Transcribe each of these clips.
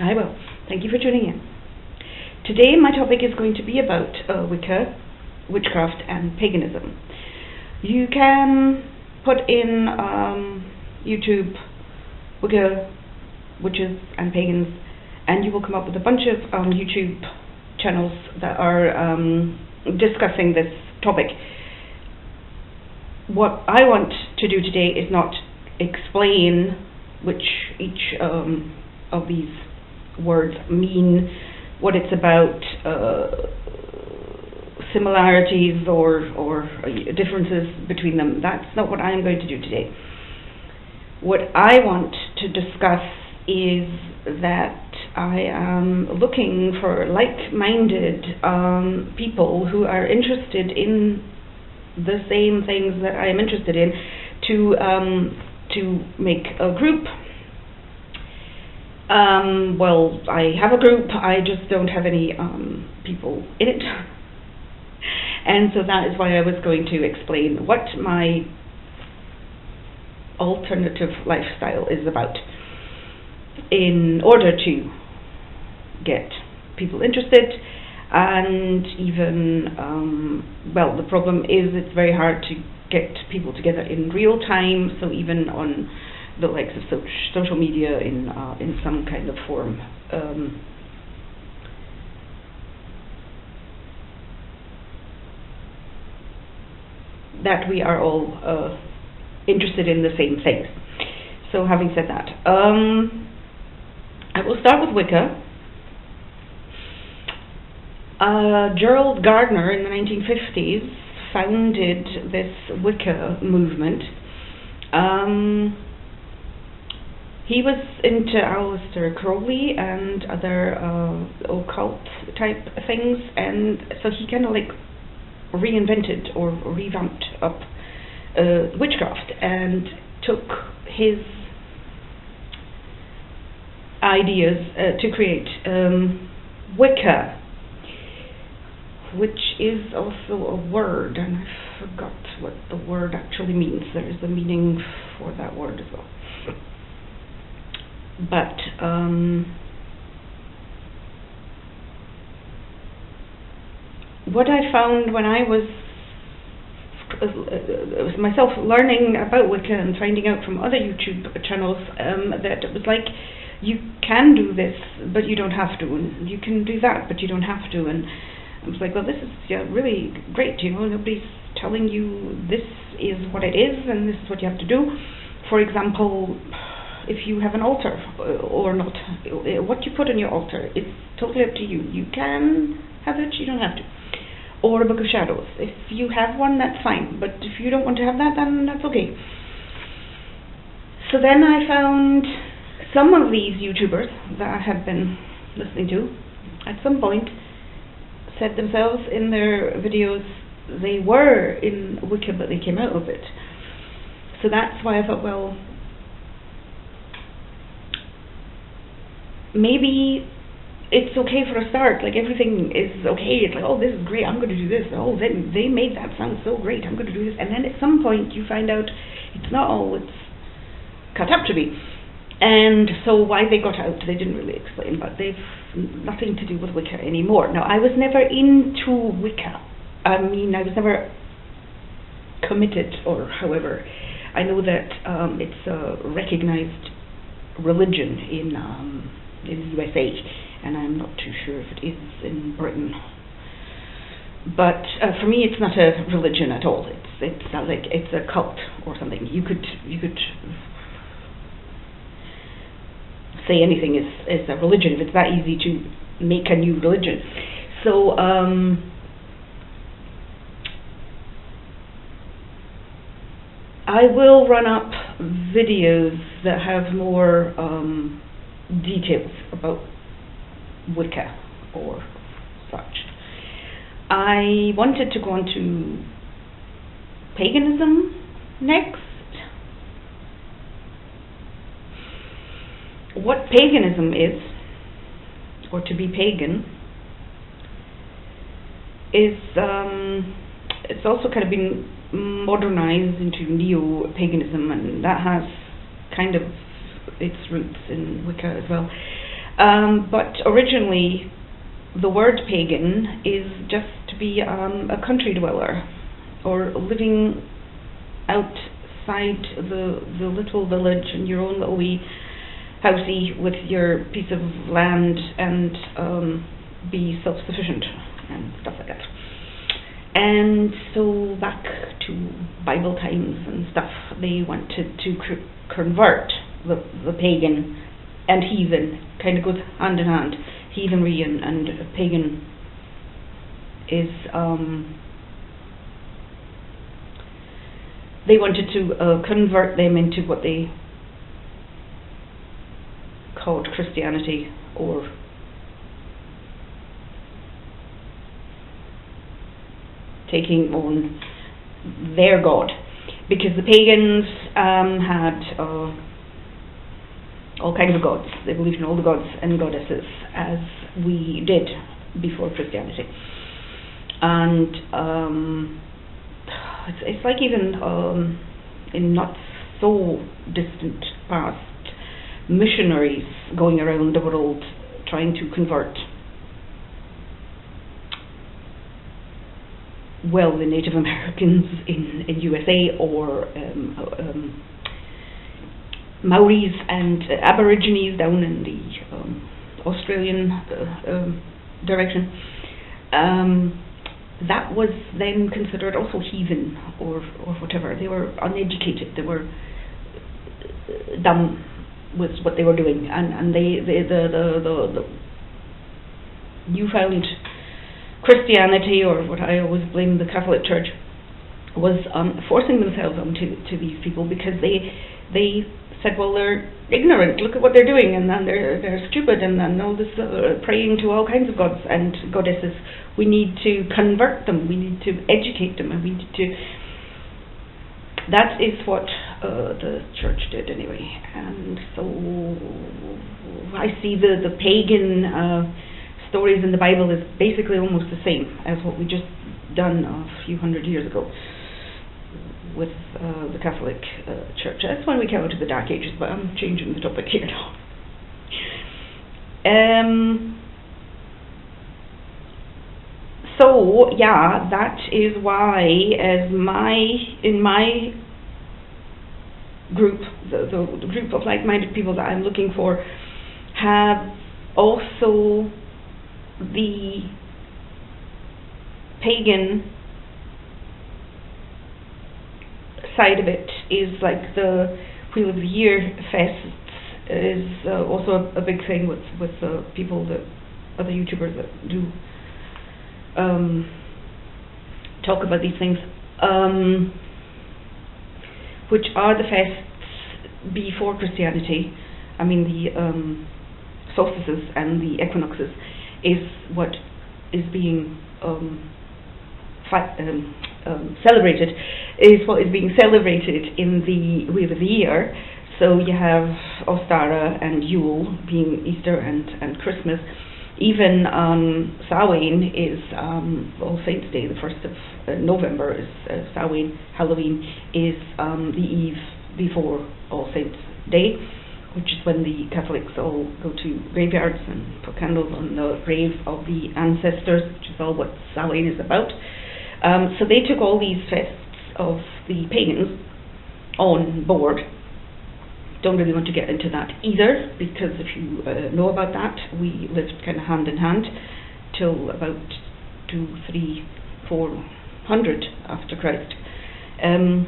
I will. Thank you for tuning in. Today my topic is going to be about Wicca, witchcraft and paganism. You can put in YouTube Wicca, witches and pagans, and you will come up with a bunch of YouTube channels that are discussing this topic. What I want to do today is not explain which each of these words mean, what it's about, similarities or differences between them. That's not what I'm going to do today. What I want to discuss is that I am looking for like-minded people who are interested in the same things that I am interested in to make a group. Well, I have a group, I just don't have any people in it. And so that is why I was going to explain what my alternative lifestyle is about, in order to get people interested. And even, well, the problem is it's very hard to get people together in real time, so even on the likes of social media in some kind of form. That we are all interested in the same things. So having said that, I will start with Wicca. Gerald Gardner in the 1950s founded this Wicca movement. He was into Aleister Crowley and other occult type things, and so he kind of like reinvented or revamped up witchcraft and took his ideas to create Wicca, which is also a word, and I forgot what the word actually means. There is a meaning for that word as well. But what I found when I was myself learning about Wicca and finding out from other YouTube channels that it was like, you can do this, but you don't have to, and you can do that, but you don't have to. And I was like, well, this is really great, you know, nobody's telling you this is what it is and this is what you have to do. For example, if you have an altar or not, what you put on your altar, it's totally up to you. You can have it, you don't have to. Or a book of shadows. If you have one, that's fine, but if you don't want to have that, then that's okay. So then I found some of these YouTubers that I had been listening to, at some point, said themselves in their videos they were in Wicca, but they came out of it. So that's why I thought, well, maybe it's okay for a start, like everything is okay, it's like, oh, this is great, I'm going to do this, oh, then they made that sound so great, I'm going to do this, and then at some point you find out it's not all it's cut up to be. And so why they got out, they didn't really explain, but they've nothing to do with Wicca anymore. Now, I was never into Wicca. I mean, I was never committed, or however. I know that it's a recognized religion in the USA, and I'm not too sure if it is in Britain. But for me, it's not a religion at all. It's not like it's a cult or something. You could say anything is a religion if it's that easy to make a new religion. So I will run up videos that have more details about Wicca or such. I wanted to go on to paganism next. What paganism is, or to be pagan, is it's also kind of been modernized into neo-paganism, and that has kind of its roots in Wicca as well. But originally, the word pagan is just to be a country dweller, or living outside the little village in your own little wee housey with your piece of land, and be self-sufficient and stuff like that. And so back to Bible times and stuff, they wanted to convert the pagan and heathen. Kind of goes hand in hand. Heathenry and pagan is they wanted to convert them into what they called Christianity, or taking on their god, because the pagans had all kinds of gods. They believed in all the gods and goddesses, as we did before Christianity. And it's like even in not so distant past, missionaries going around the world trying to convert, well, the Native Americans in USA, or Maoris and Aborigines down in the Australian direction. That was then considered also heathen, or whatever. They were uneducated. They were dumb with what they were doing, and the newfound Christianity, or what I always blame the Catholic Church, was forcing themselves onto these people, because they said, well, they're ignorant, look at what they're doing, and then they're stupid, and then all this praying to all kinds of gods and goddesses. We need to convert them, we need to educate them, and we need to... That is what the church did anyway. And so I see the pagan stories in the Bible is basically almost the same as what we just done a few hundred years ago with the Catholic Church. That's when we came out of the Dark Ages, but I'm changing the topic here now. So yeah, that is why, as in my group, the group of like-minded people that I'm looking for, have also the pagan side of it. Is like the Wheel of the Year fests is also a big thing with people, that other YouTubers that do talk about these things, which are the fests before Christianity. I mean, the solstices and the equinoxes is what is being celebrated, is what is being celebrated in the Wheel of the Year. So you have Ostara and Yule being Easter and Christmas. Even Samhain is All Saints' Day, the 1st of November is Samhain. Halloween is the eve before All Saints' Day, which is when the Catholics all go to graveyards and put candles on the grave of the ancestors, which is all what Samhain is about. So they took all these fests of the pagans on board. Don't really want to get into that either, because if you know about that, we lived kind of hand in hand till about 200, 300, 400 after Christ, and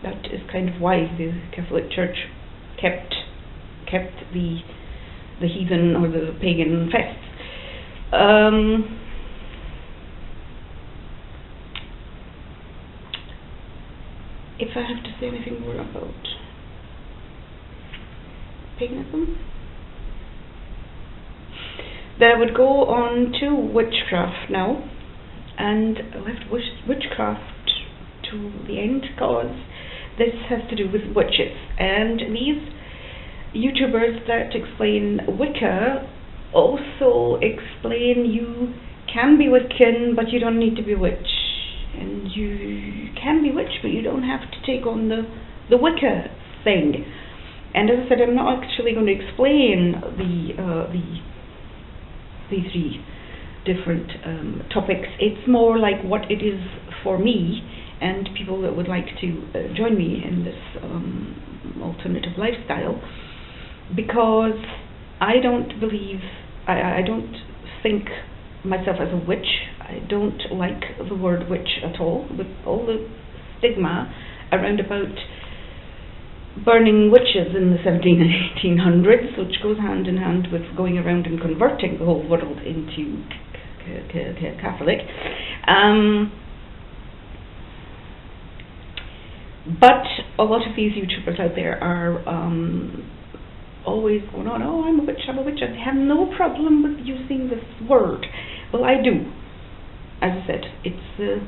that is kind of why the Catholic Church kept the heathen or the pagan fests. If I have to say anything more about paganism, then I would go on to witchcraft now, and I left witchcraft to the end because this has to do with witches, and these YouTubers that explain Wicca also explain you can be Wiccan, but you don't need to be a witch. And you can be witch, but you don't have to take on the the Wicca thing. And as I said, I'm not actually going to explain the three different topics. It's more like what it is for me and people that would like to join me in this alternative lifestyle, because I don't believe, I don't think myself as a witch. I don't like the word witch at all, with all the stigma around about burning witches in the 17 and 1800s, which goes hand in hand with going around and converting the whole world into Catholic. But a lot of these YouTubers out there are always going on, oh, I'm a witch, I have no problem with using this word. Well, I do. As I said, it's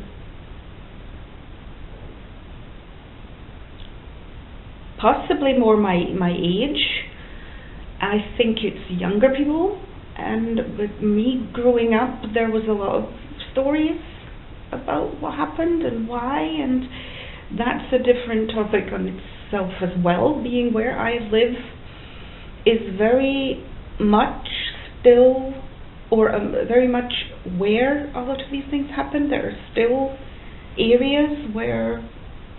possibly more my age. I think it's younger people, and with me growing up, there was a lot of stories about what happened and why, and that's a different topic on itself as well. Being where I live is very much still, or very much where a lot of these things happen. There are still areas where,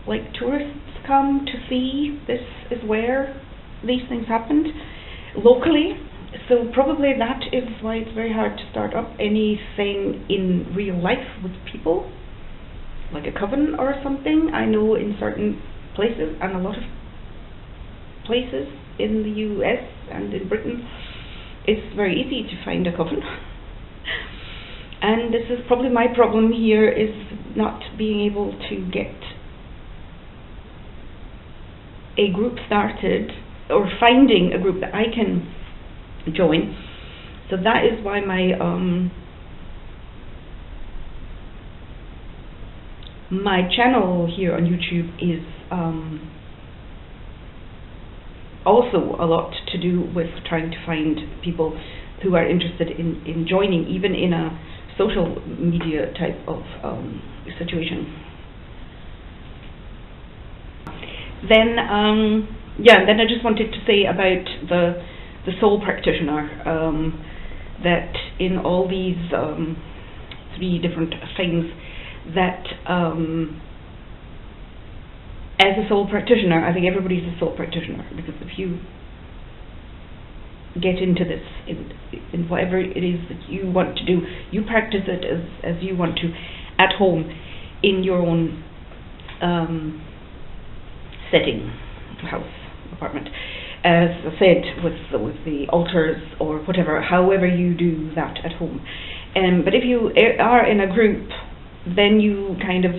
like, tourists come to see this is where these things happened locally. So probably that is why it's very hard to start up anything in real life with people, like a coven or something. I know in certain places, and a lot of places in the US and in Britain, it's very easy to find a coven. And this is probably my problem here, is not being able to get a group started, or finding a group that I can join. So that is why my my channel here on YouTube is also a lot to do with trying to find people who are interested in joining, even in a social media type of situation. Then I just wanted to say about the soul practitioner, that in all these three different things, that as a soul practitioner, I think everybody's a soul practitioner, because if you get into this in whatever it is that you want to do, you practice it as you want to, at home, in your own setting, house, apartment, as I said, with the altars or whatever, however you do that at home. But if you are in a group, then you kind of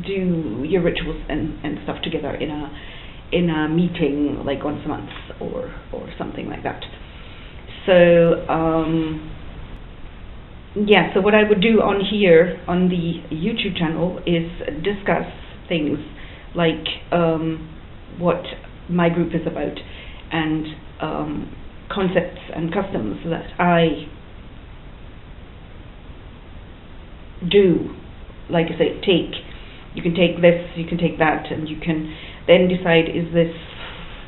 do your rituals and stuff together in a meeting, like once a month or something like that. So so what I would do on here on the YouTube channel is discuss things like what my group is about, and concepts and customs that I do. Like I say, you can take this, you can take that, and you can then decide, is this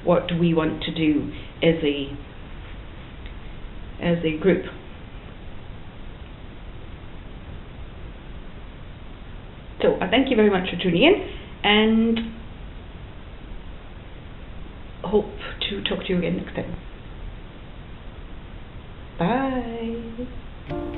what we want to do as a group. So I thank you very much for tuning in, and hope to talk to you again next time. Bye.